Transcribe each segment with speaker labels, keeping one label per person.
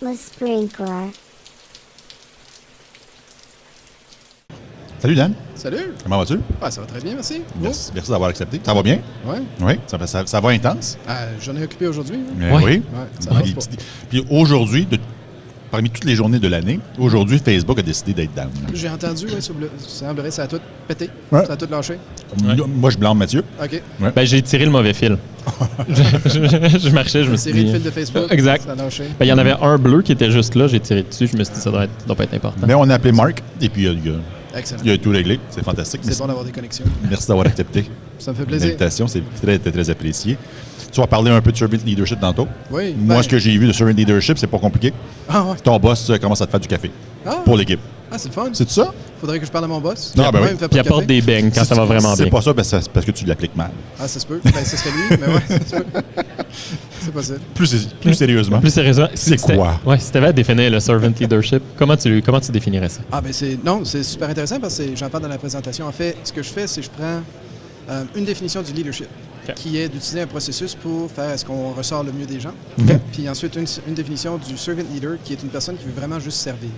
Speaker 1: Le sprinkler.
Speaker 2: Salut Dan,
Speaker 3: Salut!
Speaker 2: comment vas-tu?
Speaker 3: Ah, ça va très bien, merci.
Speaker 2: Merci d'avoir accepté. Ça va bien?
Speaker 3: Ouais.
Speaker 2: Oui, ça va intense?
Speaker 3: J'en ai occupé aujourd'hui.
Speaker 2: Oui.
Speaker 3: Ouais, ça avance pas.
Speaker 2: Puis aujourd'hui, parmi toutes les journées de l'année, aujourd'hui, Facebook a décidé d'être down.
Speaker 3: J'ai entendu, ouais, ça semblerait ça a tout pété.
Speaker 2: Ouais.
Speaker 3: Ça a tout lâché.
Speaker 2: Moi, je blâme Mathieu.
Speaker 3: OK.
Speaker 4: Ben, j'ai tiré le mauvais fil. je marchais, je me suis
Speaker 3: Série
Speaker 4: dit...
Speaker 3: de fil de Facebook.
Speaker 4: Exact.
Speaker 3: Ça a lâché.
Speaker 4: Ben, il y en avait un bleu qui était juste là, j'ai tiré dessus, je me suis dit ça doit pas être important.
Speaker 2: Mais on a appelé Marc, et puis
Speaker 3: Excellent.
Speaker 2: il a tout réglé. C'est fantastique.
Speaker 3: C'est bon d'avoir des connexions.
Speaker 2: Merci d'avoir accepté
Speaker 3: Ça me fait plaisir.
Speaker 2: l'invitation. C'est très apprécié. Tu vas parler un peu de servant leadership tantôt.
Speaker 3: Oui.
Speaker 2: Moi, ce que j'ai vu de servant leadership, c'est pas compliqué.
Speaker 3: Ah, ouais.
Speaker 2: Ton boss commence à te faire du café
Speaker 3: Ah.
Speaker 2: pour l'équipe.
Speaker 3: Ah, c'est le fun.
Speaker 2: C'est ça?
Speaker 3: Faudrait que je parle à mon boss.
Speaker 2: Ah, ben
Speaker 3: Ouais,
Speaker 2: oui.
Speaker 3: il me fait pas
Speaker 4: Puis
Speaker 3: de
Speaker 4: apporte
Speaker 3: café.
Speaker 4: des beignes quand ça va vraiment bien.
Speaker 2: C'est pas ça parce que tu l'appliques mal.
Speaker 3: Ah, ça se peut. Ben, ce serait lui, mais ouais, ça se peut. C'est possible.
Speaker 2: Plus sérieusement.
Speaker 4: Plus sérieusement,
Speaker 2: C'est
Speaker 4: si t'avais-
Speaker 2: quoi?
Speaker 4: Ouais, si tu avais à définir le servant leadership, comment tu définirais ça?
Speaker 3: Ah, ben c'est super intéressant parce que j'en parle dans la présentation. En fait, ce que je fais, c'est que je prends une définition du leadership,
Speaker 4: OK.
Speaker 3: qui est d'utiliser un processus pour faire ce qu'on ressort le mieux des gens.
Speaker 2: OK.
Speaker 3: Puis ensuite, une définition du servant leader, qui est une personne qui veut vraiment juste servir.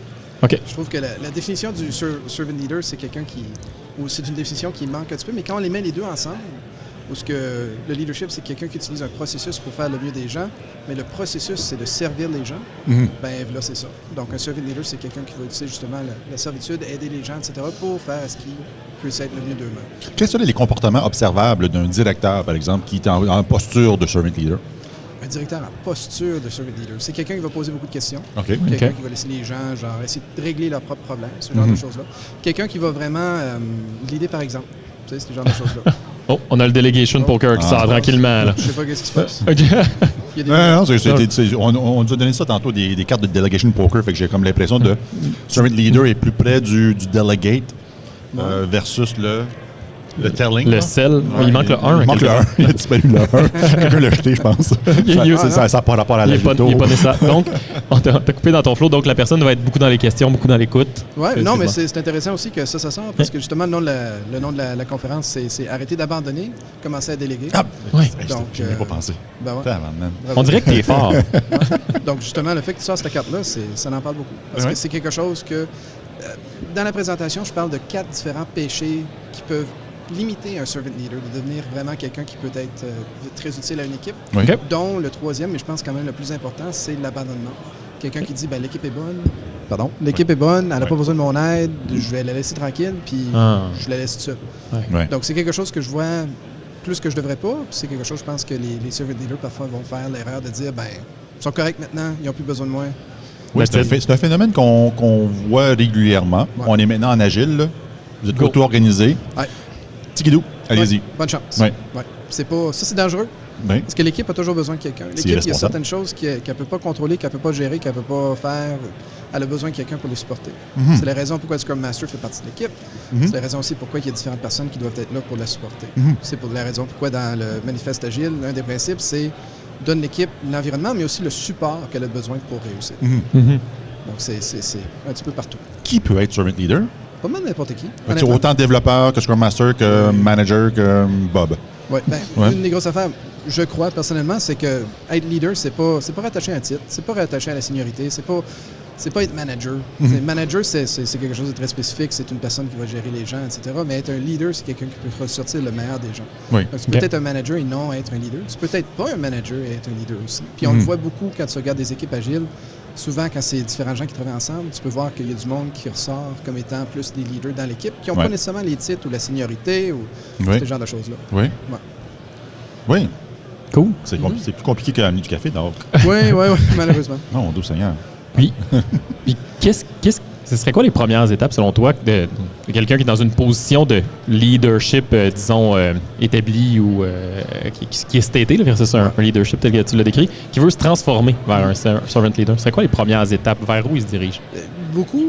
Speaker 4: OK.
Speaker 3: Je trouve que la définition du servant leader, c'est quelqu'un ou c'est une définition qui manque un petit peu, mais quand on les met les deux ensemble, où ce que le leadership, c'est quelqu'un qui utilise un processus pour faire le mieux des gens, mais le processus, c'est de servir les gens, ben là, c'est ça. Donc, un servant leader, c'est quelqu'un qui va utiliser justement la servitude, aider les gens, etc., pour faire ce qui puisse être le mieux d'eux-mêmes.
Speaker 2: Quels sont les comportements observables d'un directeur, par exemple, qui est en posture de servant leader?
Speaker 3: Un directeur en posture de servant leader, c'est quelqu'un qui va poser beaucoup de questions.
Speaker 2: OK.
Speaker 3: Quelqu'un
Speaker 4: OK.
Speaker 3: qui va laisser les gens, genre, essayer de régler leurs propres problèmes, ce genre de choses-là. Quelqu'un qui va vraiment leader par exemple. Tu sais, c'est ce genre de choses-là.
Speaker 4: Oh, on a le delegation poker qui sort tranquillement, là.
Speaker 3: Je sais pas qu'est-ce qui se passe.
Speaker 4: OK.
Speaker 3: Il y a des...
Speaker 2: On nous a donné ça tantôt, des cartes de delegation poker, fait que j'ai comme l'impression de servant leader est plus près du delegate versus le telling.
Speaker 4: Le
Speaker 2: là.
Speaker 4: sel, il manque le 1.
Speaker 2: Il manque le 1. Il a disparu le 1. Quelqu'un l'a jeté, je pense. Ça n'a pas rapport à la
Speaker 4: Il est pas nécessaire. Donc, on t'a coupé dans ton flow, donc la personne va être beaucoup dans les questions, beaucoup dans l'écoute.
Speaker 3: Ouais, non, mais
Speaker 2: Effectivement.
Speaker 3: c'est intéressant aussi que ça sort, parce que justement, le nom de la conférence, c'est arrêter d'abandonner, commencer à déléguer.
Speaker 2: Ah,
Speaker 4: Ouais.
Speaker 3: Donc,
Speaker 2: je n'y ai pas pensé.
Speaker 3: Ben ouais.
Speaker 2: Tabarnak.
Speaker 3: Bravo.
Speaker 4: On dirait que t'es fort.
Speaker 3: Donc, justement, le fait que tu sors cette carte-là, ça en parle beaucoup. Parce
Speaker 2: Ouais.
Speaker 3: que c'est quelque chose que, dans la présentation, je parle de 4 différents péchés qui peuvent limiter un servant leader, de devenir vraiment quelqu'un qui peut être très utile à une équipe,
Speaker 2: Oui.
Speaker 4: OK.
Speaker 3: dont le troisième, mais je pense quand même le plus important, c'est l'abandonnement. Quelqu'un qui dit, ben, l'équipe est bonne, l'équipe est bonne, elle n'a pas besoin de mon aide, je vais la laisser tranquille, puis je la laisse toute seule.
Speaker 2: Ouais.
Speaker 3: Donc, c'est quelque chose que je vois plus que je devrais pas, puis c'est quelque chose, je pense, que les servant leaders, parfois, vont faire l'erreur de dire, ben, ils sont corrects maintenant, ils n'ont plus besoin de moi.
Speaker 2: Oui,
Speaker 4: That's it.
Speaker 2: c'est un phénomène qu'on voit régulièrement.
Speaker 3: Ouais.
Speaker 2: On est maintenant en agile. Là. Vous êtes
Speaker 4: Go.
Speaker 2: auto-organisé.
Speaker 3: Ouais.
Speaker 2: Tikidou, allez-y.
Speaker 3: Ouais, bonne chance.
Speaker 2: Ouais.
Speaker 3: Ouais. C'est dangereux.
Speaker 2: Oui.
Speaker 3: Parce que l'équipe a toujours besoin de quelqu'un. L'équipe, il y a
Speaker 2: responsable.
Speaker 3: certaines choses qu'elle ne peut pas contrôler, qu'elle ne peut pas gérer, qu'elle ne peut pas faire. Elle a besoin de quelqu'un pour les supporter. C'est la raison pourquoi le Scrum Master fait partie de l'équipe. C'est la raison aussi pourquoi il y a différentes personnes qui doivent être là pour la supporter. C'est pour la raison pourquoi dans le manifeste agile, l'un des principes, c'est donne l'équipe l'environnement, mais aussi le support qu'elle a besoin pour réussir. Donc, c'est un petit peu partout.
Speaker 2: Qui peut être servant leader?
Speaker 3: Pas mal n'importe qui.
Speaker 2: C'est
Speaker 3: honnêtement.
Speaker 2: autant développeur que Scrum Master, que manager, que Bob.
Speaker 3: Ouais, ben,
Speaker 2: Ouais.
Speaker 3: une des grosses affaires, je crois personnellement, c'est que être leader, c'est pas rattaché à un titre, c'est pas rattaché à la seniorité, c'est pas être manager. Manager, c'est quelque chose de très spécifique, c'est une personne qui va gérer les gens, etc. Mais être un leader, c'est quelqu'un qui peut ressortir le meilleur des gens.
Speaker 2: Oui.
Speaker 3: Donc, tu peux
Speaker 4: Ok.
Speaker 3: être un manager et non être un leader. Tu peux être pas un manager et être un leader aussi. Puis on le voit beaucoup quand tu regardes des équipes agiles. Souvent, quand c'est différents gens qui travaillent ensemble, tu peux voir qu'il y a du monde qui ressort comme étant plus des leaders dans l'équipe, qui n'ont
Speaker 2: Ouais.
Speaker 3: pas nécessairement les titres ou la seniorité ou
Speaker 2: Oui.
Speaker 3: ce genre de choses-là.
Speaker 2: Oui.
Speaker 3: Ouais.
Speaker 2: Oui.
Speaker 4: Cool.
Speaker 2: C'est plus compliqué qu'amener du café, donc.
Speaker 3: Oui, malheureusement.
Speaker 2: Non, doux Seigneur.
Speaker 4: Puis ce serait quoi les premières étapes, selon toi, de quelqu'un qui est dans une position de leadership, disons, établi ou qui est staté, là, versus un leadership tel que tu l'as décrit, qui veut se transformer vers un servant leader? Ce serait quoi les premières étapes? Vers où il se dirige?
Speaker 3: Beaucoup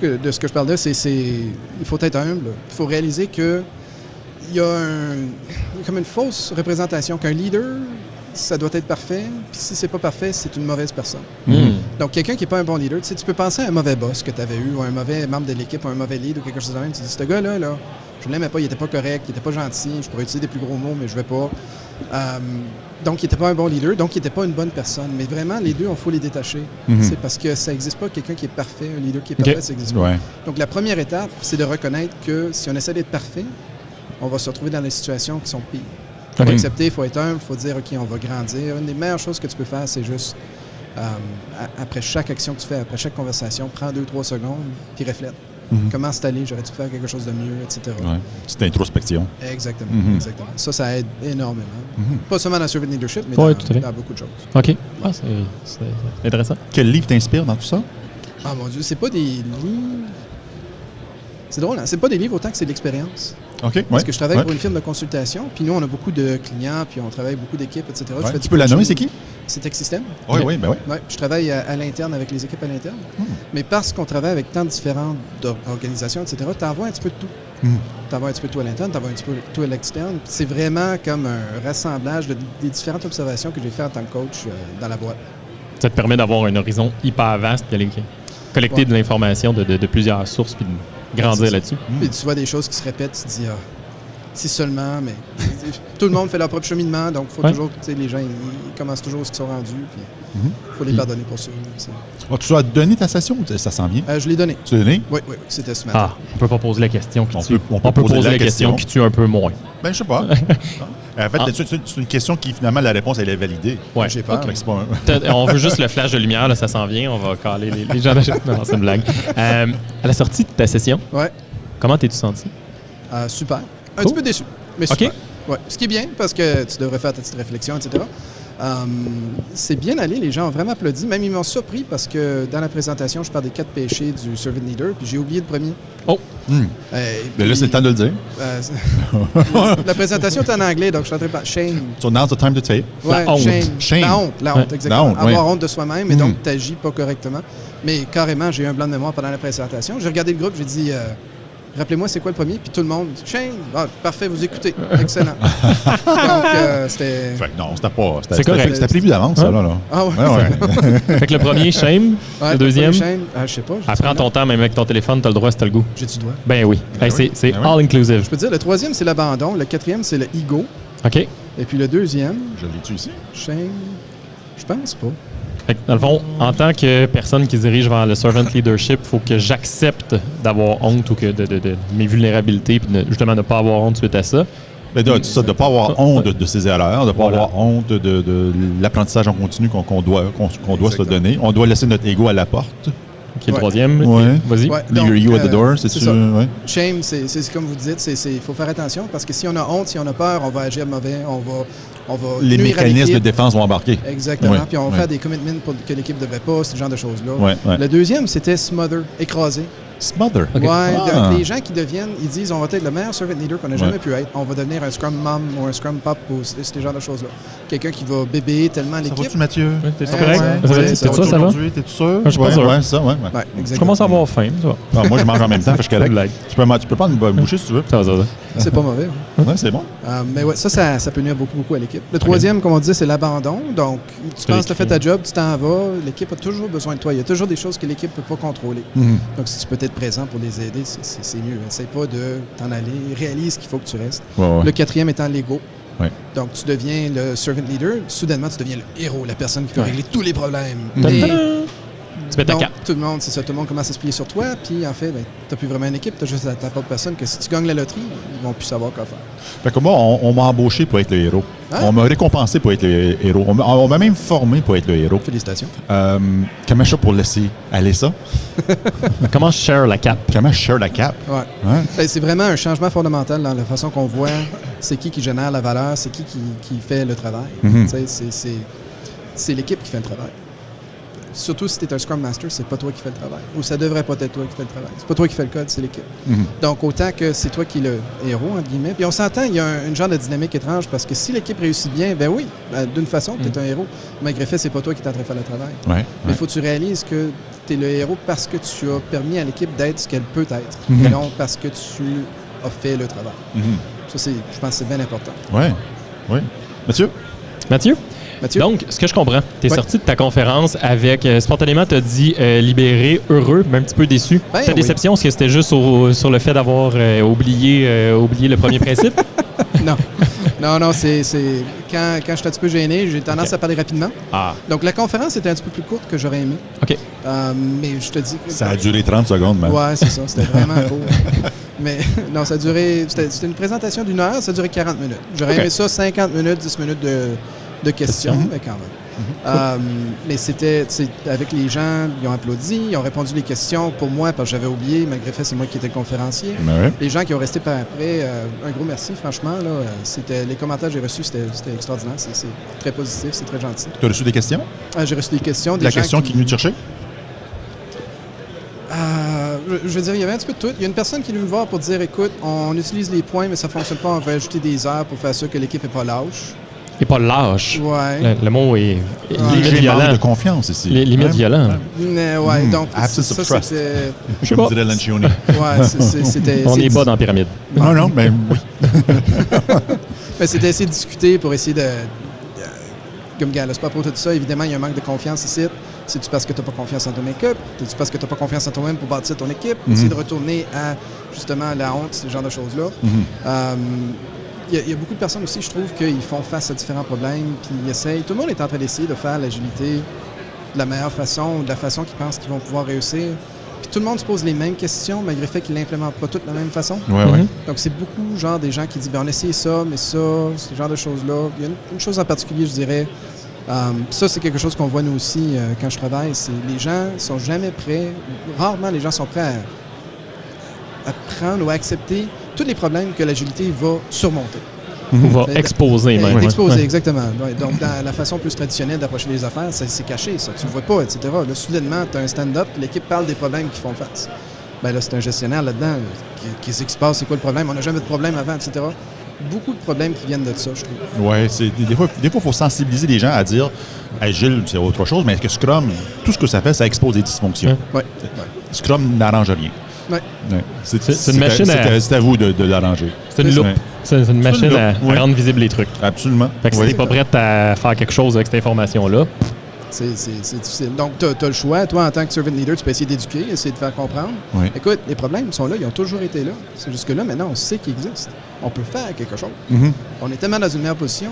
Speaker 3: de ce que je parle là, il faut être humble. Il faut réaliser que il y a comme une fausse représentation qu'un leader, ça doit être parfait. Puis si c'est pas parfait, c'est une mauvaise personne. Donc, quelqu'un qui n'est pas un bon leader, tu sais, tu peux penser à un mauvais boss que tu avais eu, ou un mauvais membre de l'équipe, ou un mauvais lead, ou quelque chose de même. Tu dis, ce gars-là, je ne l'aimais pas, il n'était pas correct, il n'était pas gentil, je pourrais utiliser des plus gros mots, mais je ne vais pas. Donc, il n'était pas un bon leader, donc il n'était pas une bonne personne. Mais vraiment, les deux, il faut les détacher. C'est parce que ça n'existe pas quelqu'un qui est parfait. Un leader qui est parfait, ça n'existe pas.
Speaker 2: Ouais.
Speaker 3: Donc, la première étape, c'est de reconnaître que si on essaie d'être parfait, on va se retrouver dans des situations qui sont pires. Il faut accepter, il faut être humble, il faut dire, OK, on va grandir. Une des meilleures choses que tu peux faire, c'est juste, après chaque action que tu fais, après chaque conversation, prends 2-3 secondes, puis reflète. Comment c'est allé? J'aurais dû faire quelque chose de mieux, etc.
Speaker 2: Ouais. Petite introspection.
Speaker 3: Exactement, exactement. Ça aide énormément. Pas seulement dans le servant leadership, mais dans beaucoup de choses.
Speaker 4: OK. Ah, c'est intéressant.
Speaker 2: Quel livre t'inspire dans tout ça?
Speaker 3: Ah mon Dieu, c'est pas des livres... C'est drôle, hein? C'est pas des livres autant que c'est de l'expérience.
Speaker 2: OK.
Speaker 3: Parce que je travaille pour une firme de consultation, puis nous, on a beaucoup de clients, puis on travaille beaucoup d'équipes, etc.
Speaker 2: Ouais. Tu peux la nommer, c'est qui?
Speaker 3: C'est Tech-System.
Speaker 2: Oui, oui, ben oui.
Speaker 3: Ouais, je travaille à l'interne avec les équipes à l'interne. Mais parce qu'on travaille avec tant de différentes organisations, etc., tu envoies un petit peu de tout. Tu envoies un petit peu de tout à l'interne, tu envoies un petit peu de tout à l'externe. C'est vraiment comme un rassemblage des différentes observations que j'ai fait en tant que coach dans la boîte.
Speaker 4: Ça te permet d'avoir un horizon hyper vaste, collecter de l'information de plusieurs sources, puis de grandir là-dessus.
Speaker 3: Puis tu vois des choses qui se répètent, tu te dis, si seulement, mais tout le monde fait leur propre cheminement, donc il faut toujours, tu sais, les gens, ils commencent toujours ce qu'ils sont rendus, puis il faut les pardonner pour ça.
Speaker 2: Tu as donné ta session ou ça s'en vient?
Speaker 3: Je l'ai donné.
Speaker 2: Tu l'as donné?
Speaker 3: Oui, c'était ce matin.
Speaker 4: On peut pas poser la question qui tue.
Speaker 2: On peut poser la question
Speaker 4: qui tue un peu moins.
Speaker 2: Ben, je sais pas. En fait, c'est une question qui, finalement, la réponse, elle est validée.
Speaker 4: Ouais.
Speaker 3: J'ai peur.
Speaker 2: C'est pas
Speaker 4: On veut juste le flash de lumière, là, ça s'en vient. On va caler les gens d'achat. Non, c'est une blague. À la sortie de ta session, comment t'es-tu senti?
Speaker 3: Super. Un petit peu déçu, mais super.
Speaker 4: OK.
Speaker 3: Ouais. Ce qui est bien, parce que tu devrais faire ta petite réflexion, etc. C'est bien allé, les gens ont vraiment applaudi. Même ils m'ont surpris parce que dans la présentation, je parle des 4 péchés du servant leader, puis j'ai oublié le premier.
Speaker 4: Oh!
Speaker 2: Mais là, c'est le temps de le dire.
Speaker 3: La présentation est en anglais, donc je suis en train de parler. Shame.
Speaker 2: So now's the time to tape.
Speaker 3: Ouais,
Speaker 4: La honte.
Speaker 3: Shame. La honte, exactement.
Speaker 2: La honte,
Speaker 3: Avoir honte de soi-même, et donc tu n'agis pas correctement. Mais carrément, j'ai eu un blanc de mémoire pendant la présentation. J'ai regardé le groupe, j'ai dit... rappelez-moi, c'est quoi le premier? Puis tout le monde, Shane, parfait, vous écoutez. Excellent. Donc, c'était...
Speaker 2: Non, c'était pas...
Speaker 4: C'est correct.
Speaker 2: C'était prévu d'avance, ça, là.
Speaker 3: Ah ouais?
Speaker 4: Fait que le premier, shame. Le deuxième?
Speaker 3: Shane, je sais pas.
Speaker 4: Prends ton temps, même avec ton téléphone, t'as le droit si t'as le goût.
Speaker 3: J'ai-tu droit?
Speaker 4: Ben oui. C'est all-inclusive.
Speaker 3: Je peux te dire, le troisième, c'est l'abandon. Le quatrième, c'est le ego.
Speaker 4: OK.
Speaker 3: Et puis le deuxième...
Speaker 2: Je l'ai-tu ici?
Speaker 3: Shane, je pense pas.
Speaker 4: Fait que, dans le fond, en tant que personne qui se dirige vers le servant leadership, il faut que j'accepte d'avoir honte ou que de mes vulnérabilités, puis justement de ne pas avoir honte suite à ça.
Speaker 2: De ne pas avoir honte de ses erreurs, de ne pas avoir honte de l'apprentissage en continu qu'on doit se donner. On doit laisser notre ego à la porte.
Speaker 4: OK, le troisième. Vas-y.
Speaker 2: Leave your ego at the door, c'est ça. Ouais.
Speaker 3: Shame, c'est comme vous dites, il faut faire attention parce que si on a honte, si on a peur, on va agir mauvais, on va
Speaker 2: les mécanismes de défense vont embarquer.
Speaker 3: Exactement. Puis on va faire des commitments que l'équipe ne devrait pas, ce genre de choses-là.
Speaker 2: Ouais.
Speaker 3: Le deuxième, c'était smother, écraser.
Speaker 2: Smother.
Speaker 3: Okay. Les gens qui deviennent, ils disent on va être le meilleur servant leader qu'on n'a jamais pu être. On va devenir un scrum mom ou un scrum pop ou ce genre de choses-là. Quelqu'un qui va bébé tellement l'équipe.
Speaker 2: Ça va-tu, Mathieu?
Speaker 4: T'es correct? C'est ça, ça va?
Speaker 2: T'es-tu sûr?
Speaker 4: Je suis pas sûr.
Speaker 2: Ouais, c'est ça, ouais.
Speaker 4: Je commence à avoir faim, ça va.
Speaker 2: Moi, je mange en même temps, fait que je suis correct. Tu peux prendre une bouchée si tu veux.
Speaker 4: Ça va.
Speaker 3: C'est pas mauvais.
Speaker 2: Ouais, c'est bon.
Speaker 3: Mais ouais, ça peut nuire beaucoup à l'équipe. Le troisième, comme on disait, c'est l'abandon. Donc, tu penses que tu as fait ta job, tu t'en vas, l'équipe a toujours besoin de toi. Il y a toujours des choses que l'équipe ne peut pas contrôler. Donc, si tu peux être présent pour les aider, c'est mieux. Essaye pas de t'en aller. Réalise qu'il faut que tu restes. Le quatrième étant l'ego.
Speaker 2: Ouais.
Speaker 3: Donc, tu deviens le servant leader. Soudainement, tu deviens le héros, la personne qui peut régler tous les problèmes.
Speaker 4: Tu mets ta cape.
Speaker 3: Tout le monde, c'est ça. Tout le monde commence à se plier sur toi. Puis, en fait, tu n'as plus vraiment une équipe. Tu as juste ta propre personne que si tu gagnes la loterie, ils vont plus savoir quoi faire.
Speaker 2: Fait que moi, on m'a embauché pour être le héros. On m'a récompensé pour être le héros. On m'a même formé pour être le héros.
Speaker 3: Félicitations.
Speaker 2: Comment je fais pour laisser aller ça?
Speaker 4: Comment je share la cape?
Speaker 2: Comment je share la cape?
Speaker 3: Ben, c'est vraiment un changement fondamental dans la façon qu'on voit c'est qui génère la valeur, c'est qui fait le travail. C'est l'équipe qui fait le travail. Surtout si tu es un Scrum Master, c'est pas toi qui fais le travail. Ou ça devrait pas être toi qui fais le travail. C'est pas toi qui fais le code, c'est l'équipe. Donc, autant que c'est toi qui es le héros, entre guillemets. Puis on s'entend, il y a une genre de dynamique étrange parce que si l'équipe réussit bien, ben oui, d'une façon, tu es un héros. Malgré fait, c'est pas toi qui es en train de faire le travail. Mais il faut que tu réalises que tu es le héros parce que tu as permis à l'équipe d'être ce qu'elle peut être. Et non parce que tu as fait le travail. Ça, je pense que c'est bien important.
Speaker 2: Oui. Mathieu?
Speaker 4: Donc, ce que je comprends, tu es sorti de ta conférence avec, spontanément, tu as dit libéré, heureux, mais un petit peu déçu. Ta déception, est-ce que c'était juste sur le fait d'avoir oublié le premier principe?
Speaker 3: Non. Non, c'est quand je suis un petit peu gêné, j'ai tendance à parler rapidement.
Speaker 4: Ah,
Speaker 3: Donc, la conférence était un petit peu plus courte que j'aurais aimé.
Speaker 4: OK.
Speaker 3: Mais je te dis...
Speaker 2: Ça a duré 30 secondes, même.
Speaker 3: Ouais, c'est ça. C'était vraiment court. Mais non, ça a duré... C'était une présentation d'1 heure, ça a duré 40 minutes. J'aurais aimé ça 50 minutes, 10 minutes de questions, mais quand même. Mais c'était avec les gens, ils ont applaudi, ils ont répondu les questions pour moi, parce que j'avais oublié, malgré le fait, c'est moi qui étais le conférencier.
Speaker 2: Ouais.
Speaker 3: Les gens qui ont resté par après, un gros merci, franchement. Là, les commentaires que j'ai reçus, c'était extraordinaire. C'est très positif, c'est très gentil.
Speaker 2: Tu as reçu des questions?
Speaker 3: J'ai reçu des questions.
Speaker 2: La question qui est venue te chercher?
Speaker 3: Je veux dire, il y avait un petit peu de tout. Il y a une personne qui est venue me voir pour dire, écoute, on utilise les points, mais ça ne fonctionne pas, on va ajouter des heures pour faire sûr que l'équipe n'est pas lâche.
Speaker 4: Et pas lâche.
Speaker 3: Ouais.
Speaker 4: Le mot est limite
Speaker 2: J'ai
Speaker 4: violent.
Speaker 2: manque de confiance ici.
Speaker 4: Limite violent.
Speaker 3: Ouais, donc
Speaker 2: Absence
Speaker 3: ça,
Speaker 2: of trust.
Speaker 3: c'était...
Speaker 2: Comme dirait Lancioni.
Speaker 3: Ouais, c'était...
Speaker 4: On n'est pas dans la pyramide.
Speaker 2: Non, mais oui.
Speaker 3: Mais c'était essayer de discuter pour essayer de comme gars, c'est pas pour tout ça. Évidemment, il y a un manque de confiance ici. C'est-tu parce que tu n'as pas confiance en ton équipe? C'est-tu parce que tu n'as pas confiance en toi-même pour bâtir ton équipe? Essayer de retourner à, justement, la honte, ce genre de choses-là. Il y a beaucoup de personnes aussi, je trouve, qu'ils font face à différents problèmes, puis ils essayent. Tout le monde est en train d'essayer de faire l'agilité de la meilleure façon, de la façon qu'ils pensent qu'ils vont pouvoir réussir. Puis tout le monde se pose les mêmes questions, malgré le fait qu'ils ne l'implémentent pas toutes de la même façon.
Speaker 2: Ouais.
Speaker 3: Donc, c'est beaucoup, genre, des gens qui disent, on a essayé ça, mais ça, ce genre de choses-là. Il y a une chose en particulier, je dirais. Ça, c'est quelque chose qu'on voit nous aussi quand je travaille. C'est les gens sont jamais prêts, rarement les gens sont prêts à prendre ou à accepter tous les problèmes que l'agilité va surmonter.
Speaker 4: On va exposer même.
Speaker 3: Exposer,
Speaker 4: Ouais.
Speaker 3: exactement. Ouais, donc, dans la façon plus traditionnelle d'approcher les affaires, c'est caché, ça. Tu le vois pas, etc. Là, soudainement, tu as un stand-up, l'équipe parle des problèmes qu'ils font face. Ben là, c'est un gestionnaire là-dedans. Qu'est-ce qui se passe? C'est quoi le problème? On n'a jamais de problème avant, etc. Beaucoup de problèmes qui viennent de ça, je trouve.
Speaker 2: Oui, des fois, il faut sensibiliser les gens à dire hey, Gilles, c'est autre chose, mais que Scrum, tout ce que ça fait, ça expose des dysfonctions.
Speaker 3: Ouais.
Speaker 2: Scrum n'arrange rien.
Speaker 3: Ouais.
Speaker 2: Ouais.
Speaker 4: C'est une machine à...
Speaker 2: C'est à vous de l'arranger.
Speaker 4: C'est une loupe.
Speaker 2: Ouais.
Speaker 4: C'est une machine
Speaker 2: loupe,
Speaker 4: à
Speaker 2: ouais.
Speaker 4: rendre visibles les trucs.
Speaker 2: Absolument.
Speaker 4: Fait que si
Speaker 2: Oui.
Speaker 4: t'es pas prête à faire quelque chose avec cette information-là,
Speaker 3: C'est difficile. Donc, tu as le choix. Toi, en tant que servant leader, tu peux essayer d'éduquer, essayer de faire comprendre.
Speaker 2: Oui.
Speaker 3: Écoute, les problèmes sont là, ils ont toujours été là. C'est juste que là, maintenant, on sait qu'ils existent. On peut faire quelque chose.
Speaker 2: Mhm.
Speaker 3: On est tellement dans une meilleure position,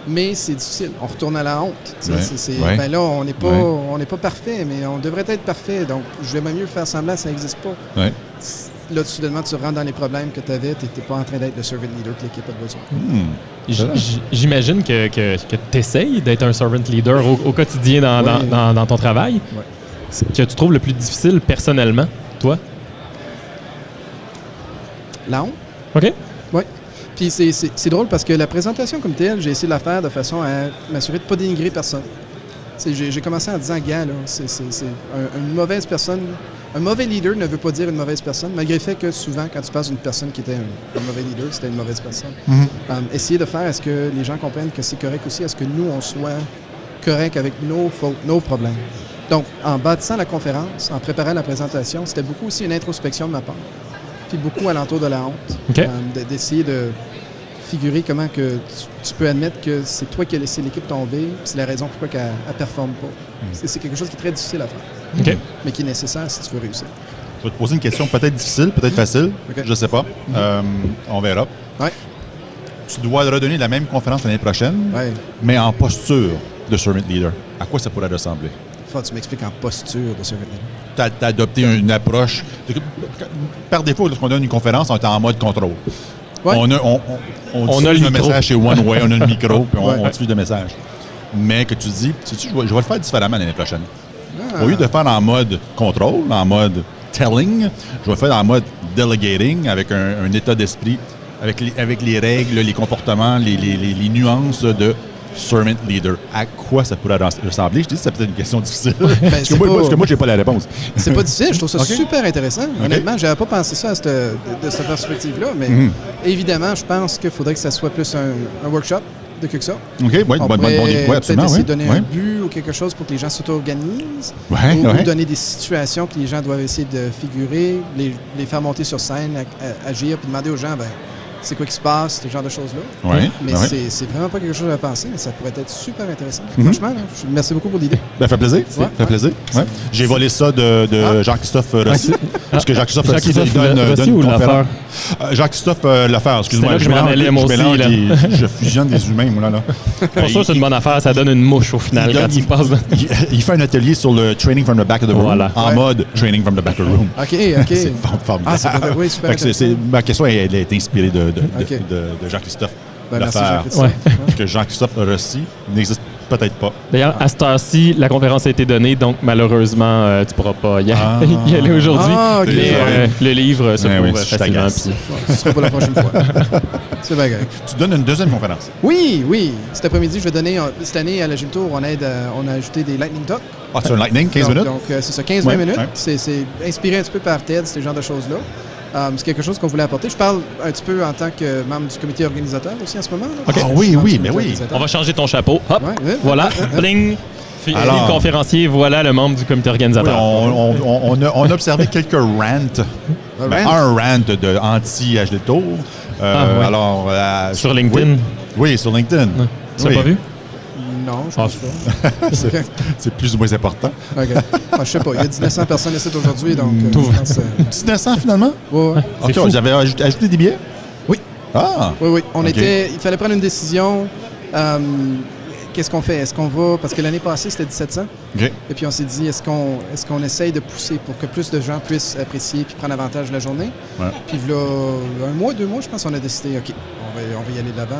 Speaker 3: mais c'est difficile. On retourne à la honte. Tu sais,
Speaker 2: Ouais.
Speaker 3: Ben là, on n'est pas,
Speaker 2: Ouais.
Speaker 3: on n'est pas parfait, mais on devrait être parfait. Donc, je vais mieux faire semblant que ça n'existe pas.
Speaker 2: Ouais.
Speaker 3: Là, soudainement, tu rentres dans les problèmes que tu avais, tu n'étais pas en train d'être le servant leader que l'équipe a besoin.
Speaker 4: j'imagine que tu essayes d'être un servant leader au quotidien dans ton travail.
Speaker 3: Ouais.
Speaker 4: Ce que tu trouves le plus difficile personnellement, toi?
Speaker 3: La honte?
Speaker 4: OK.
Speaker 3: Oui. Puis c'est drôle parce que la présentation comme telle, j'ai essayé de la faire de façon à m'assurer de ne pas dénigrer personne. J'ai commencé en disant, gars, là, c'est une mauvaise personne. Un mauvais leader ne veut pas dire une mauvaise personne, malgré le fait que souvent, quand tu passes d'une personne qui était un mauvais leader, c'était une mauvaise personne. Essayer de faire à ce que les gens comprennent que c'est correct aussi, à ce que nous, on soit correct avec nos fautes, nos problèmes. Donc, en bâtissant la conférence, en préparant la présentation, c'était beaucoup aussi une introspection de ma part. Puis beaucoup alentour de la honte.
Speaker 4: OK.
Speaker 3: D'essayer de figurer comment que tu peux admettre que c'est toi qui as laissé l'équipe tomber, c'est la raison pourquoi qu'elle ne performe pas. C'est quelque chose qui est très difficile à faire,
Speaker 4: OK.
Speaker 3: mais qui est nécessaire si tu veux réussir.
Speaker 2: Je vais te poser une question peut-être difficile, peut-être facile.
Speaker 3: OK.
Speaker 2: Je ne sais pas. On verra.
Speaker 3: Ouais.
Speaker 2: Tu dois redonner la même conférence l'année prochaine,
Speaker 3: Ouais.
Speaker 2: mais en posture de servant leader. À quoi ça pourrait ressembler?
Speaker 3: Faut que tu m'expliques en posture de servant leader.
Speaker 2: Tu as adopté une approche. Par défaut, lorsqu'on donne une conférence, on est en mode contrôle.
Speaker 3: Ouais.
Speaker 2: On
Speaker 4: On a le
Speaker 2: diffuse le
Speaker 4: micro.
Speaker 2: message chez One Way, on a le micro, puis
Speaker 3: Ouais.
Speaker 2: on diffuse le message. Mais que tu dis, sais-tu, je vais le faire différemment l'année prochaine.
Speaker 3: Ah.
Speaker 2: Au lieu de faire en mode contrôle, en mode telling, je vais le faire en mode delegating, avec un état d'esprit, avec les règles, les comportements, les nuances de servant leader. À quoi ça pourrait ressembler? Je dis que c'est peut-être une question difficile. parce
Speaker 3: c'est
Speaker 2: parce
Speaker 3: pas-
Speaker 2: que moi, j'ai pas la réponse.
Speaker 3: C'est pas difficile, je trouve ça
Speaker 2: OK.
Speaker 3: super intéressant. Honnêtement, j'avais pas pensé ça de cette perspective-là, mais évidemment, je pense qu'il faudrait que ça soit plus un workshop de quelque sorte.
Speaker 2: OK, oui,
Speaker 3: On
Speaker 2: bonne
Speaker 3: pourrait
Speaker 2: idée. Oui,
Speaker 3: peut-être
Speaker 2: absolument.
Speaker 3: essayer
Speaker 2: Oui.
Speaker 3: de donner
Speaker 2: Oui.
Speaker 3: un but ou quelque chose pour que les gens s'auto-organisent.
Speaker 2: Ouais,
Speaker 3: ou
Speaker 2: ouais.
Speaker 3: donner des situations que les gens doivent essayer de figurer, les faire monter sur scène, agir, puis demander aux gens, ben, c'est quoi qui se passe, ce genre de choses-là.
Speaker 2: Ouais,
Speaker 3: Mais
Speaker 2: ouais.
Speaker 3: c'est vraiment pas quelque chose à penser, mais ça pourrait être super intéressant. Franchement, là, merci beaucoup pour l'idée.
Speaker 2: Ça fait plaisir.
Speaker 3: Ouais,
Speaker 2: Ça fait plaisir. Ouais. J'ai volé ça de Jean-Christophe Rossi. Parce que Jean-Christophe Rossi
Speaker 4: Rossi ou Lafare?
Speaker 2: Jean-Christophe Lafare, excuse-moi.
Speaker 4: C'est là que je m'en allais, moi aussi, là.
Speaker 2: Je fusionne des humains, moi, là.
Speaker 4: Pour ça, c'est une bonne affaire. Ça donne une mouche au final quand il passe.
Speaker 2: Il fait un atelier sur le training from the back of the room.
Speaker 4: Voilà.
Speaker 2: En mode training from the back of the room.
Speaker 3: OK.
Speaker 2: C'est formidable.
Speaker 3: Ah, c'est pas- oui, super
Speaker 2: Fait que
Speaker 3: intéressant.
Speaker 2: ma question, elle est inspirée de
Speaker 3: OK.
Speaker 2: Jean-Christophe
Speaker 3: Ben, merci,
Speaker 2: Lafare.
Speaker 3: Jean-Christophe.
Speaker 4: Ouais.
Speaker 3: Ouais.
Speaker 2: Que Jean-Christophe Rossi n'existe peut-être pas.
Speaker 4: D'ailleurs, à cette heure-ci, la conférence a été donnée, donc malheureusement, tu pourras pas y
Speaker 2: Ah.
Speaker 4: y aller aujourd'hui.
Speaker 3: Ah, OK.
Speaker 4: Mais le livre se
Speaker 2: Ouais,
Speaker 4: trouve
Speaker 2: oui, je
Speaker 4: facilement.
Speaker 2: t'agace.
Speaker 4: puis-
Speaker 3: Ce sera pour la prochaine fois. C'est bien correct.
Speaker 2: Tu donnes une deuxième conférence.
Speaker 3: Oui. Cet après-midi, je vais donner, cette année, à la Gilles Tour, on a ajouté des Lightning Talk.
Speaker 2: Ah, c'est un lightning, 15 minutes?
Speaker 3: Donc, c'est ça, 15-20
Speaker 2: Ouais,
Speaker 3: minutes.
Speaker 2: ouais.
Speaker 3: C'est inspiré un petit peu par TED, ce genre de choses-là. C'est quelque chose qu'on voulait apporter. Je parle un petit peu en tant que membre du comité organisateur aussi en ce moment. là.
Speaker 2: OK.
Speaker 3: Je suis
Speaker 2: Oui,
Speaker 3: membre
Speaker 2: oui,
Speaker 3: du
Speaker 2: mais
Speaker 3: comité
Speaker 2: oui.
Speaker 3: organisateur.
Speaker 4: On va changer ton chapeau. Hop,
Speaker 3: Ouais.
Speaker 4: voilà, bling.
Speaker 2: Alors-
Speaker 4: Le conférencier, voilà le membre du comité
Speaker 2: Oui,
Speaker 4: organisateur.
Speaker 2: on a observé quelques rants. Ben,
Speaker 3: rant?
Speaker 2: un rant de anti-Agile Tour.
Speaker 4: ouais.
Speaker 2: Alors,
Speaker 4: Sur LinkedIn.
Speaker 2: Oui, sur LinkedIn.
Speaker 4: Tu l'as
Speaker 2: Oui.
Speaker 4: pas vu?
Speaker 3: Non, je pense pas. OK.
Speaker 2: C'est plus ou moins important.
Speaker 3: OK. Je sais pas. Il y a 1900 personnes ici aujourd'hui, donc
Speaker 4: Tout.
Speaker 3: je pense...
Speaker 2: 1900 finalement?
Speaker 3: ouais.
Speaker 2: OK,
Speaker 4: fou.
Speaker 2: j'avais ajouté des billets?
Speaker 3: Oui.
Speaker 2: Ah!
Speaker 3: Oui.
Speaker 2: OK.
Speaker 3: Il fallait prendre une décision. Qu'est-ce qu'on fait? Est-ce qu'on va... Parce que l'année passée, c'était 1700.
Speaker 2: OK.
Speaker 3: Et puis on s'est dit, est-ce qu'on essaye de pousser pour que plus de gens puissent apprécier puis prendre avantage de la journée?
Speaker 2: Ouais.
Speaker 3: Puis là, 1 mois, 2 mois, je pense qu'on a décidé, OK, on va y aller de l'avant.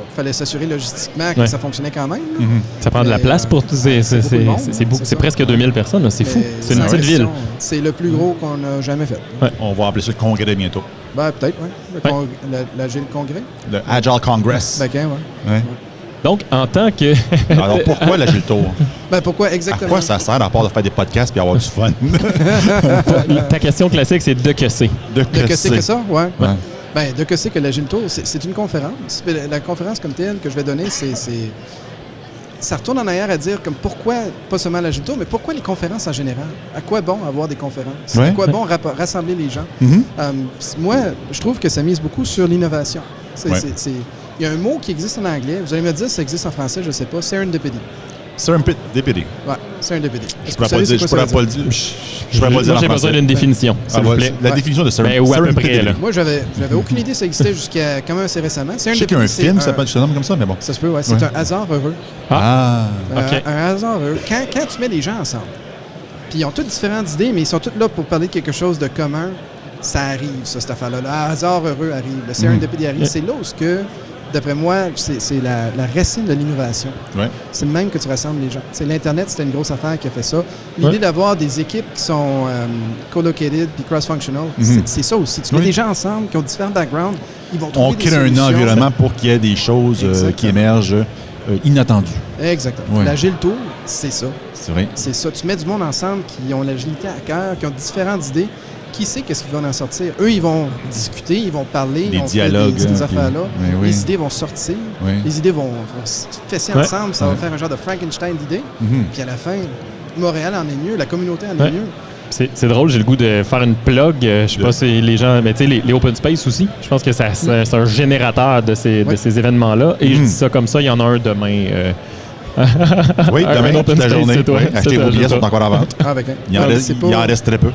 Speaker 3: Il fallait s'assurer logistiquement que
Speaker 4: Ouais.
Speaker 3: ça fonctionnait quand même. là.
Speaker 4: Ça prend de la
Speaker 3: Mais,
Speaker 4: place pour tous ces.
Speaker 3: c'est beaucoup de monde,
Speaker 4: C'est
Speaker 3: ça.
Speaker 4: presque 2000 personnes, là. C'est fou.
Speaker 3: Mais
Speaker 4: C'est une
Speaker 3: sans
Speaker 4: petite ville.
Speaker 3: question, c'est le plus gros qu'on a jamais fait.
Speaker 2: On va appeler ça le congrès bientôt.
Speaker 3: Ben, peut-être, oui. L'Agile Congrès.
Speaker 2: Le Agile Congress.
Speaker 3: Ben, ouais.
Speaker 2: Ouais.
Speaker 4: Donc, en tant que.
Speaker 2: Alors, pourquoi l'Agile Tour?
Speaker 3: Ben, pourquoi
Speaker 2: À
Speaker 3: exactement?
Speaker 2: quoi ça sert à part de faire des podcasts et avoir du fun?
Speaker 4: Ta question classique, c'est de que c'est.
Speaker 3: De que c'est que ça? Ouais.
Speaker 2: Ouais.
Speaker 3: Ben, de que c'est que l'Agile Tour, c'est une conférence. Puis la conférence comme telle que je vais donner, ça retourne en arrière à dire comme pourquoi, pas seulement l'Agile Tour, mais pourquoi les conférences en général? À quoi bon avoir des conférences?
Speaker 2: Ouais.
Speaker 3: À quoi bon rassembler les gens?
Speaker 2: Mhm.
Speaker 3: Moi, je trouve que ça mise beaucoup sur l'innovation.
Speaker 2: Ouais.
Speaker 3: Il y a un mot qui existe en anglais. Vous allez me dire si ça existe en français, je ne sais pas. Serendipity.
Speaker 2: Serendipity.
Speaker 3: Ouais, serendipity.
Speaker 2: Je
Speaker 3: Est-ce que
Speaker 2: pourrais
Speaker 3: vous
Speaker 2: pas le
Speaker 3: savez
Speaker 2: dire.
Speaker 3: c'est
Speaker 2: Je
Speaker 3: quoi
Speaker 2: pourrais
Speaker 3: ça
Speaker 2: pas
Speaker 3: veut
Speaker 2: le
Speaker 3: dire?
Speaker 2: dire. Je pourrais pas le dire
Speaker 4: Moi,
Speaker 2: en
Speaker 4: j'ai
Speaker 2: français.
Speaker 4: besoin d'une définition, s'il vous plaît.
Speaker 2: La
Speaker 3: Ouais.
Speaker 2: définition de
Speaker 4: Ben, ou à peu près,
Speaker 2: serendipity.
Speaker 4: là.
Speaker 3: Moi, j'avais aucune idée que ça existait jusqu'à quand même assez récemment.
Speaker 2: Je sais qu'il y a un film qui s'appelle ce nom comme ça, mais bon.
Speaker 3: Ça se peut, ouais. C'est
Speaker 2: Ouais.
Speaker 3: un hasard heureux.
Speaker 2: Ah.
Speaker 4: OK.
Speaker 3: Un hasard heureux. Quand tu mets les gens ensemble, puis ils ont toutes différentes idées, mais ils sont tous là pour parler de quelque chose de commun, ça arrive, ça, cette affaire-là. Le hasard heureux arrive. Le serendipity arrive.
Speaker 4: Yeah.
Speaker 3: C'est là où, d'après moi, c'est la racine de l'innovation.
Speaker 2: Ouais.
Speaker 3: C'est le même que tu rassembles les gens. L'Internet, c'était une grosse affaire qui a fait ça. L'idée
Speaker 4: Ouais.
Speaker 3: d'avoir des équipes qui sont co-located puis cross-functional, c'est ça aussi. Tu mets
Speaker 2: Oui.
Speaker 3: des gens ensemble qui ont différents backgrounds, ils vont trouver
Speaker 2: On
Speaker 3: des
Speaker 2: crée un
Speaker 3: solutions.
Speaker 2: environnement pour qu'il y ait des choses
Speaker 3: Exactement.
Speaker 2: qui émergent inattendues.
Speaker 3: Exactement.
Speaker 2: Ouais.
Speaker 3: L'Agile Tour, c'est ça.
Speaker 2: C'est vrai.
Speaker 3: C'est ça. Tu mets du monde ensemble qui ont l'agilité à cœur, qui ont différentes idées. Qui sait qu'est-ce qu'ils vont en sortir? Eux, ils vont discuter, ils vont parler,
Speaker 2: Des
Speaker 3: on fait
Speaker 2: dialogues,
Speaker 3: des
Speaker 2: puis-
Speaker 3: affaires-là.
Speaker 2: mais oui.
Speaker 3: Les idées vont sortir.
Speaker 2: Oui.
Speaker 3: Les idées vont se fesser
Speaker 4: Ouais.
Speaker 3: ensemble. Ça va
Speaker 2: Ouais.
Speaker 3: faire un genre de Frankenstein d'idées.
Speaker 2: Mhm.
Speaker 3: Puis à la fin, Montréal en est mieux, la communauté en
Speaker 4: Ouais.
Speaker 3: est mieux.
Speaker 4: C'est drôle, j'ai le goût de faire une plug. Je sais pas si les gens. Mais tu sais, les open space aussi. Je pense que c'est un générateur de ces événements-là. Et je dis ça comme ça, il y en a un demain.
Speaker 2: Oui,
Speaker 4: Un
Speaker 2: demain,
Speaker 4: open
Speaker 2: toute la
Speaker 4: space,
Speaker 2: journée.
Speaker 4: c'est toi.
Speaker 2: Oui.
Speaker 4: C'est
Speaker 2: Achetez
Speaker 4: toi,
Speaker 2: vos billets,
Speaker 4: c'est
Speaker 2: sont
Speaker 4: toi.
Speaker 2: encore à vente.
Speaker 3: Ah, avec un.
Speaker 2: Il en reste très peu.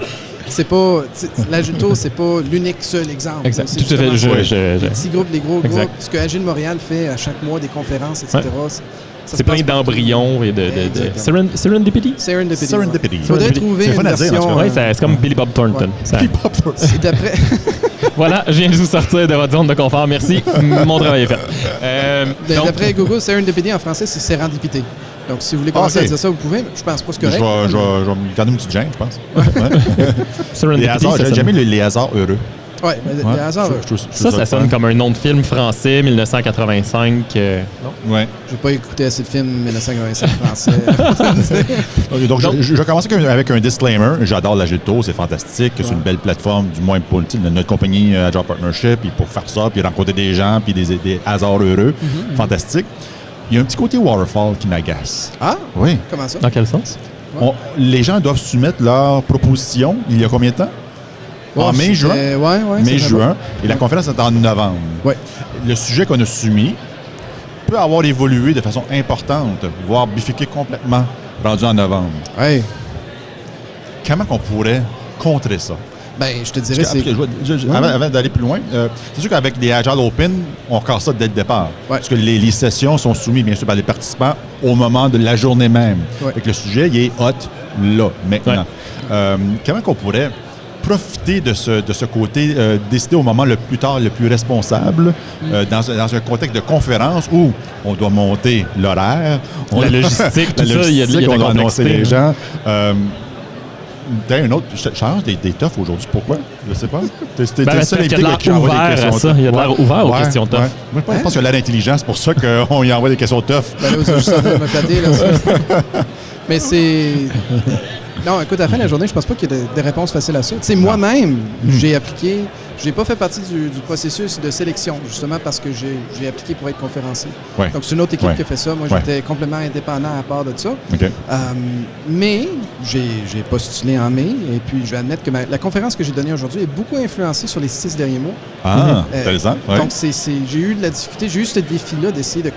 Speaker 3: C'est pas. L'Agile Tour, c'est pas l'unique seul exemple.
Speaker 4: Exact.
Speaker 3: C'est
Speaker 4: Tout à fait.
Speaker 3: justement
Speaker 4: Je-
Speaker 3: les petits groupes, les gros
Speaker 4: Exact.
Speaker 3: groupes. Ce que Agile Montréal fait à chaque mois, des conférences, etc. Ça
Speaker 4: C'est
Speaker 3: se passe
Speaker 4: plein d'embryons et de
Speaker 3: Exactement.
Speaker 4: Serendipity?
Speaker 3: Serendipity.
Speaker 2: Serendipity.
Speaker 3: Il faudrait trouver
Speaker 2: C'est
Speaker 3: une
Speaker 2: fun à dire, en tout
Speaker 3: version.
Speaker 2: cas.
Speaker 4: Oui, c'est comme Billy Bob Thornton.
Speaker 3: Ouais.
Speaker 4: Ça-
Speaker 3: C'est d'après.
Speaker 4: Voilà, je viens de vous sortir de votre zone de confort. Merci. Mon travail est fait. Donc,
Speaker 3: D'après Google, Serendipity en français, c'est sérendipité. Donc, si vous voulez commencer
Speaker 2: ok.
Speaker 3: à dire ça, vous pouvez. Je pense pas que c'est
Speaker 2: Je
Speaker 3: correct.
Speaker 2: vais me garder une petite gêne, je pense. Ouais.
Speaker 4: Serendipity,
Speaker 2: Les hasards,
Speaker 4: ça
Speaker 2: j'ai
Speaker 4: sonne-
Speaker 2: jamais les hasards heureux.
Speaker 3: Ouais, mais
Speaker 2: Ouais.
Speaker 3: le hasard,
Speaker 2: Je trouve
Speaker 4: Ça
Speaker 2: le
Speaker 4: sonne
Speaker 2: fun.
Speaker 4: comme un nom de film français, 1985. Non?
Speaker 2: Ouais.
Speaker 3: j'ai pas écouté assez de films 1985 français.
Speaker 2: Donc, je vais commencer avec un disclaimer. J'adore l'Agile Tour, c'est fantastique. C'est une belle plateforme, du moins pour notre compagnie Agile Partnership, puis pour faire ça, puis rencontrer des gens, puis des hasards heureux. Fantastique. Il y a un petit côté waterfall qui m'agace.
Speaker 3: Ah?
Speaker 2: Oui.
Speaker 3: Comment ça?
Speaker 4: Dans quel sens?
Speaker 2: Les gens doivent soumettre leurs propositions il y a combien de temps? en mai-juin.
Speaker 3: Ouais,
Speaker 2: Mai-juin. Et la conférence est en novembre.
Speaker 3: Ouais.
Speaker 2: Le sujet qu'on a soumis peut avoir évolué de façon importante, voire bifurqué complètement, rendu en novembre.
Speaker 3: Ouais.
Speaker 2: Comment qu'on pourrait contrer ça?
Speaker 3: Ben, je te dirais,
Speaker 2: Parce que avant d'aller plus loin, c'est sûr qu'avec les Agile Open, on casse ça dès le départ.
Speaker 3: Ouais.
Speaker 2: Parce que les sessions sont soumises, bien sûr, par les participants au moment de la journée même.
Speaker 3: Ouais.
Speaker 2: Fait que le sujet, il est hot là, maintenant. Comment qu'on pourrait profiter de ce côté, décider au moment le plus tard, le plus responsable, dans un contexte de conférence où on doit monter l'horaire.
Speaker 4: La logistique, tout ça, il y a de
Speaker 2: on
Speaker 4: la
Speaker 2: doit annoncer
Speaker 4: complexité.
Speaker 2: les gens. T'as un autre. Je change des toughs aujourd'hui. Pourquoi? Je sais pas. T'es le seul
Speaker 4: il y a de l'air
Speaker 2: qui envoie des
Speaker 4: ouvert à
Speaker 2: questions
Speaker 4: ça.
Speaker 2: tough.
Speaker 4: Il y a de l'air ouvert aux
Speaker 2: Ouais,
Speaker 4: questions tough.
Speaker 2: ouais. Moi, je pense qu'il y a l'air intelligent. C'est pour ça qu'on y envoie des questions tough.
Speaker 3: Ben là, c'est juste en train de me flatter, là. Mais c'est... Non, écoute, à la fin de la journée, je pense pas qu'il y ait des réponses faciles à ça. Tu sais, moi-même, j'ai appliqué... J'ai pas fait partie du processus de sélection, justement parce que j'ai appliqué pour être conférencier.
Speaker 2: Ouais.
Speaker 3: Donc, c'est une autre équipe
Speaker 2: Ouais.
Speaker 3: qui a fait ça. Moi,
Speaker 2: Ouais.
Speaker 3: j'étais complètement indépendant à part de ça.
Speaker 2: OK.
Speaker 3: Mais j'ai postulé en mai et puis je vais admettre que la conférence que j'ai donnée aujourd'hui est beaucoup influencée sur les 6 derniers mois.
Speaker 2: Ah, intéressant. Ouais.
Speaker 3: Donc, j'ai eu de la difficulté, j'ai eu ce défi-là d'essayer de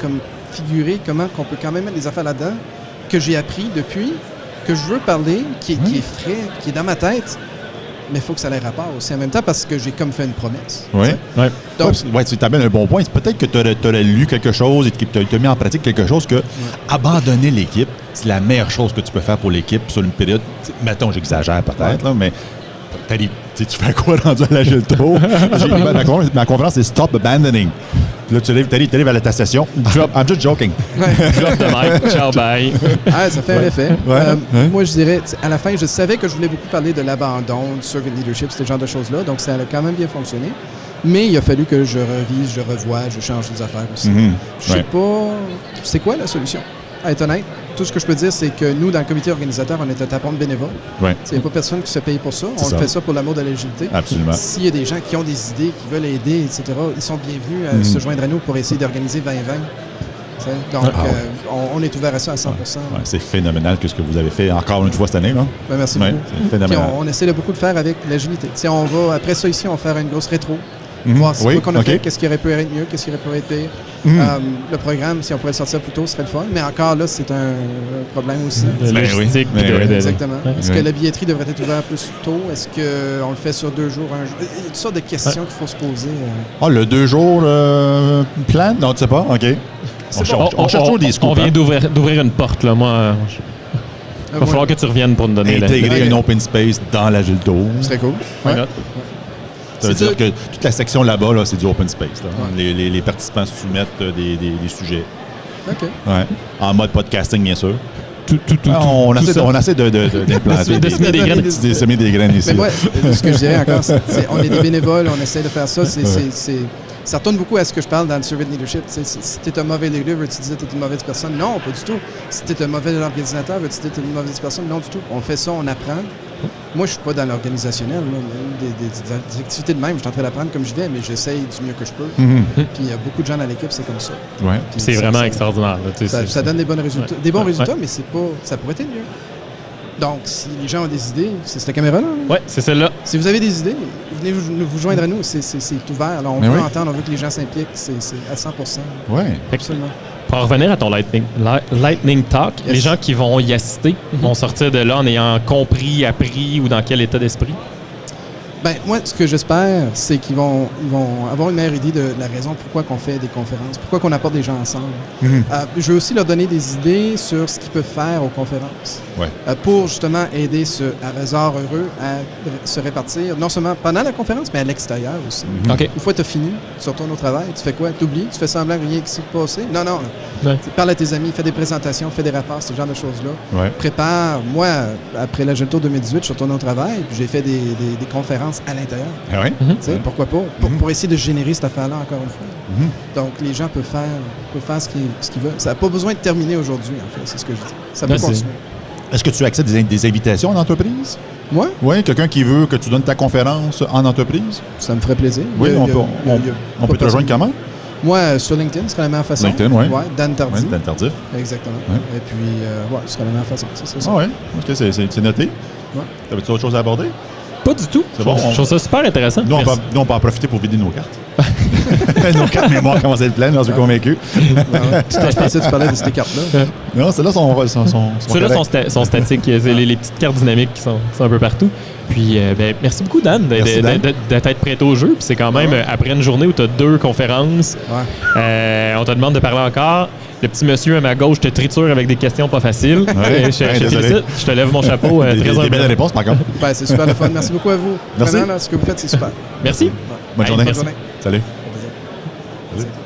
Speaker 3: figurer comment on peut quand même mettre des affaires là-dedans que j'ai appris depuis, que je veux parler, qui est frais, qui est dans ma tête, mais il faut que ça ait rapport aussi en même temps parce que j'ai comme fait une promesse.
Speaker 2: Oui.
Speaker 4: Ouais.
Speaker 3: Donc,
Speaker 2: Tu t'amènes un bon point. Peut-être que tu aurais lu quelque chose et que tu as mis en pratique quelque chose que abandonner l'équipe, c'est la meilleure chose que tu peux faire pour l'équipe sur une période. Mettons, j'exagère peut-être, là, mais tu fais quoi rendu à l'Agile Tour? Ma conférence, c'est Stop Abandoning. Puis là, tu arrives à ta session. I'm just joking.
Speaker 4: Drop the mic. Ciao, bye.
Speaker 3: Ah, ça fait un effet.
Speaker 2: Ouais.
Speaker 3: Moi, je dirais, à la fin, je savais que je voulais beaucoup parler de l'abandon, du servant leadership, ce genre de choses-là. Donc, ça a quand même bien fonctionné. Mais il a fallu que je revise, je revoie, je change des affaires aussi. Je sais pas... C'est quoi la solution? À être honnête, tout ce que je peux dire, c'est que nous, dans le comité organisateur, on est un tapon de bénévoles.
Speaker 2: Ouais.
Speaker 3: Il n'y a pas personne qui se paye pour ça. On fait ça pour l'amour de l'agilité.
Speaker 2: Absolument.
Speaker 3: S'il y a des gens qui ont des idées, qui veulent aider, etc., ils sont bienvenus à se joindre à nous pour essayer d'organiser 2020. Donc, on est ouvert à ça à 100%.
Speaker 2: Ouais, c'est phénoménal que ce que vous avez fait encore une fois cette année. Là.
Speaker 3: Ben, merci
Speaker 2: Ouais,
Speaker 3: beaucoup.
Speaker 2: c'est phénoménal.
Speaker 3: Puis on essaie de beaucoup de faire avec l'agilité. On va, après ça ici, on va faire une grosse rétro. Voir ce qu'on a fait, qu'est-ce qui aurait pu être mieux, qu'est-ce qui aurait pu être pire. Le programme, si on pouvait le sortir plus tôt, ce serait le fun. Mais encore là, c'est un problème aussi.
Speaker 4: De logistique.
Speaker 2: oui.
Speaker 4: puis de-
Speaker 3: Exactement. Est-ce
Speaker 2: Oui.
Speaker 3: que la billetterie devrait être ouverte plus tôt? Est-ce qu'on le fait sur 2 jours, 1 jour? Il y a toutes sortes de questions qu'il faut se poser.
Speaker 2: Le 2 jours plan? Non, tu sais pas? OK. On cherche toujours des scoops.
Speaker 4: On vient d'ouvrir une porte, là. Moi, il va falloir que tu reviennes pour nous donner
Speaker 2: Intégrer un open space dans l'Agile Tour.
Speaker 3: Ce serait cool.
Speaker 4: Why
Speaker 3: Ouais.
Speaker 4: not?
Speaker 2: Ça veut
Speaker 3: C'est
Speaker 2: dire que toute la section là-bas, là, c'est du open space. Là. Les participants soumettent des sujets.
Speaker 3: OK.
Speaker 2: Ouais. En mode podcasting, bien sûr.
Speaker 4: Tout
Speaker 2: On essaie d'implanter
Speaker 4: De semer des graines.
Speaker 2: de semer des graines ici.
Speaker 3: Mais moi, ce que je dirais encore, on est des bénévoles, on essaie de faire ça. Ça retourne beaucoup à ce que je parle dans le servant leadership. Si tu es un mauvais leader, veux-tu dire que tu es une mauvaise personne? Non, pas du tout. Si tu es un mauvais organisateur, veux-tu dire que tu es une mauvaise personne? Non, du tout. On fait ça, on apprend. Moi, je suis pas dans l'organisationnel. Des activités de même, je suis en train d'apprendre comme je vais, mais j'essaye du mieux que je peux. Puis il y a beaucoup de gens dans l'équipe, c'est comme ça.
Speaker 2: Ouais.
Speaker 3: Puis
Speaker 4: C'est
Speaker 3: ça-
Speaker 4: vraiment
Speaker 3: ça-
Speaker 4: extraordinaire. Là, tu sais,
Speaker 3: Ça donne des bons résultats.
Speaker 4: Ouais.
Speaker 3: Des bons
Speaker 4: Ouais.
Speaker 3: résultats, mais c'est pas, ça pourrait être mieux. Donc, si les gens ont des idées, c'est cette caméra-là.
Speaker 4: Ouais, c'est celle-là.
Speaker 3: Si vous avez des idées, venez vous joindre à nous. C'est ouvert. Là, on
Speaker 2: Mais
Speaker 3: veut
Speaker 2: oui.
Speaker 3: entendre, on veut que les gens s'impliquent. C'est à 100%.
Speaker 2: Ouais.
Speaker 3: Absolument.
Speaker 4: Pour en revenir à ton Lightning Talk,
Speaker 3: Yes.
Speaker 4: les gens qui vont y assister vont sortir de là en ayant compris, appris ou dans quel état d'esprit?
Speaker 3: Ben, moi, ce que j'espère, c'est qu'ils vont avoir une meilleure idée de la raison pourquoi on fait des conférences, pourquoi on apporte des gens ensemble. Je veux aussi leur donner des idées sur ce qu'ils peuvent faire aux conférences
Speaker 2: Ouais.
Speaker 3: pour justement aider ce hasard heureux à se répartir, non seulement pendant la conférence, mais à l'extérieur aussi.
Speaker 4: OK.
Speaker 3: Une fois que tu as fini, tu retournes au travail, tu fais quoi? Tu oublies? Tu fais semblant que rien qui s'est passé? Non, non.
Speaker 4: Ouais.
Speaker 3: Tu parles à tes amis, fais des présentations, fais des rapports, ce genre de choses-là.
Speaker 2: Ouais.
Speaker 3: Prépare. Moi, après l'Agile Tour 2018, je suis retourné au travail, puis j'ai fait des conférences à l'intérieur.
Speaker 2: Ah ouais?
Speaker 3: Tu sais, pourquoi pas? Pour essayer de générer cette affaire-là encore une fois. Donc, les gens peuvent faire ce qu'ils veulent. Ça n'a pas besoin de terminer aujourd'hui, en fait, c'est ce que je dis. Ça peut
Speaker 4: Là, c'est-
Speaker 3: continuer.
Speaker 2: Est-ce que tu acceptes des invitations en entreprise?
Speaker 3: Moi,
Speaker 2: Oui, quelqu'un qui veut que tu donnes ta conférence en entreprise?
Speaker 3: ça me ferait plaisir.
Speaker 2: Oui,
Speaker 3: Il y a-
Speaker 2: on
Speaker 3: il y
Speaker 2: peut,
Speaker 3: a- il y a-
Speaker 2: on
Speaker 3: il y a
Speaker 2: peut
Speaker 3: pas
Speaker 2: te rejoindre
Speaker 3: personne.
Speaker 2: comment?
Speaker 3: Moi, sur LinkedIn, ce serait la meilleure façon.
Speaker 2: LinkedIn, oui.
Speaker 3: Ouais, Dan Tardy.
Speaker 2: Oui, c'est tardif.
Speaker 3: Exactement.
Speaker 2: Ouais.
Speaker 3: Et puis, ce serait la meilleure façon. C'est ça.
Speaker 2: Ah oui, OK, c'est noté.
Speaker 3: Ouais.
Speaker 2: T'avais-tu autre chose à aborder?
Speaker 4: Pas Pas du tout.
Speaker 2: C'est bon,
Speaker 4: Je trouve ça super intéressant.
Speaker 2: Nous, on peut en profiter pour vider nos cartes. Nos cartes mémoire commencent à être pleines, j'en suis convaincu.
Speaker 3: Je pensais que tu parlais de ces cartes-là.
Speaker 2: Non, celles-là sont
Speaker 4: Ceux-là sont statiques. C'est les petites cartes dynamiques qui sont un peu partout. Puis, merci beaucoup, Dan, d'être prêt au jeu. Puis c'est quand même, après une journée où tu as 2 conférences, on te demande de parler encore. Le petit monsieur à ma gauche te triture avec des questions pas faciles. Je te lève mon chapeau.
Speaker 2: Des belles réponses, par contre.
Speaker 3: C'est super le fun. Merci beaucoup à vous.
Speaker 2: Merci.
Speaker 3: Vraiment, là, ce que vous faites, c'est super.
Speaker 4: Merci.
Speaker 2: Bonne journée.
Speaker 3: Bonne journée.
Speaker 2: Salut.
Speaker 3: Au plaisir.
Speaker 2: Salut.